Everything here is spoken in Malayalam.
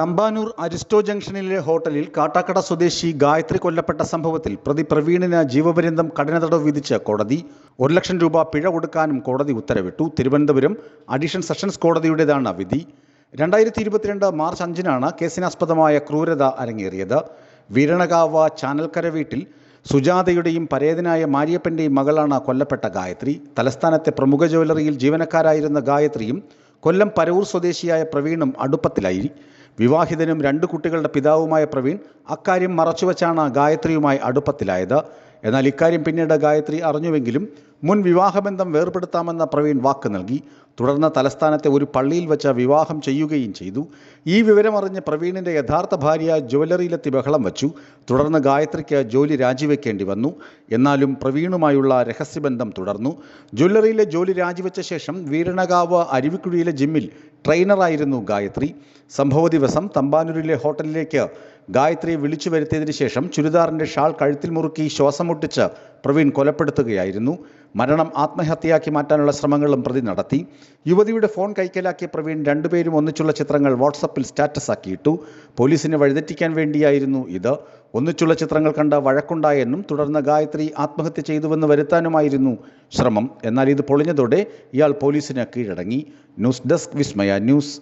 തമ്പാനൂർ അരിസ്റ്റോ ജംഗ്ഷനിലെ ഹോട്ടലിൽ കാട്ടാക്കട സ്വദേശി ഗായത്രി കൊല്ലപ്പെട്ട സംഭവത്തിൽ പ്രതി പ്രവീണിന് ജീവപര്യന്തം കഠിന തടവ് വിധിച്ച കോടതി 1 ലക്ഷം രൂപ പിഴ കൊടുക്കാനും കോടതി ഉത്തരവിട്ടു. തിരുവനന്തപുരം അഡീഷണൽ സെഷൻസ് കോടതിയുടേതാണ് വിധി. 2022 മാർച്ച് 5-നാണ് കേസിനാസ്പദമായ ക്രൂരത അരങ്ങേറിയത്. വീരണകാവ് ചാനൽക്കര വീട്ടിൽ സുജാതയുടെയും പരേതനായ മാരിയപ്പൻ്റെയും മകളാണ് കൊല്ലപ്പെട്ട ഗായത്രി. തലസ്ഥാനത്തെ പ്രമുഖ ജ്വല്ലറിയിൽ ജീവനക്കാരായിരുന്ന ഗായത്രിയും കൊല്ലം പരവൂർ സ്വദേശിയായ പ്രവീണും അടുപ്പത്തിലായി. വിവാഹിതനും 2 കുട്ടികളുടെ പിതാവുമായ പ്രവീൺ അക്കാര്യം മറച്ചുവെച്ചാണ് ഗായത്രിയുമായി അടുപ്പത്തിലായത്. എന്നാൽ ഇക്കാര്യം പിന്നീട് ഗായത്രി അറിഞ്ഞുവെങ്കിലും മുൻ വിവാഹബന്ധം വേർപെടുത്താമെന്ന് പ്രവീൺ വാക്ക് നൽകി. തുടർന്ന് തലസ്ഥാനത്തെ ഒരു പള്ളിയിൽ വെച്ച് വിവാഹം ചെയ്യുകയും ചെയ്തു. ഈ വിവരമറിഞ്ഞ് പ്രവീണിൻ്റെ യഥാർത്ഥ ഭാര്യ ജ്വല്ലറിയിലെത്തി ബഹളം വച്ചു. തുടർന്ന് ഗായത്രിക്ക് ജോലി രാജിവെക്കേണ്ടി വന്നു. എന്നാലും പ്രവീണുമായുള്ള രഹസ്യബന്ധം തുടർന്നു. ജ്വല്ലറിയിലെ ജോലി രാജിവെച്ച ശേഷം വീരണകാവ് അരുവിക്കുഴിയിലെ ജിമ്മിൽ ട്രെയിനറായിരുന്നു ഗായത്രി. സംഭവ ദിവസം തമ്പാനൂരിലെ ഹോട്ടലിലേക്ക് ഗായത്രിയെ വിളിച്ചു വരുത്തിയതിനു ശേഷം ചുരിദാറിൻ്റെ ഷാൾ കഴുത്തിൽ മുറുക്കി ശ്വാസം മുട്ടിച്ച് പ്രവീൺ കൊലപ്പെടുത്തുകയായിരുന്നു. മരണം ആത്മഹത്യയാക്കി മാറ്റാനുള്ള ശ്രമങ്ങളും പ്രതി നടത്തി. യുവതിയുടെ ഫോൺ കൈക്കലാക്കിയ പ്രവീൺ 2 പേരും ഒന്നിച്ചുള്ള ചിത്രങ്ങൾ വാട്സപ്പിൽ സ്റ്റാറ്റസ് ആക്കിയിട്ടു. പോലീസിനെ വഴിതെറ്റിക്കാൻ വേണ്ടിയായിരുന്നു ഇത്. ഒന്നിച്ചുള്ള ചിത്രങ്ങൾ കണ്ട് വഴക്കുണ്ടായെന്നും തുടർന്ന് ഗായത്രി ആത്മഹത്യ ചെയ്തുവെന്ന് വരുത്താനുമായിരുന്നു ശ്രമം. എന്നാൽ ഇത് പൊളിഞ്ഞതോടെ ഇയാൾ പോലീസിന് കീഴടങ്ങി. ന്യൂസ് ഡെസ്ക് വിസ്മയ ന്യൂസ്.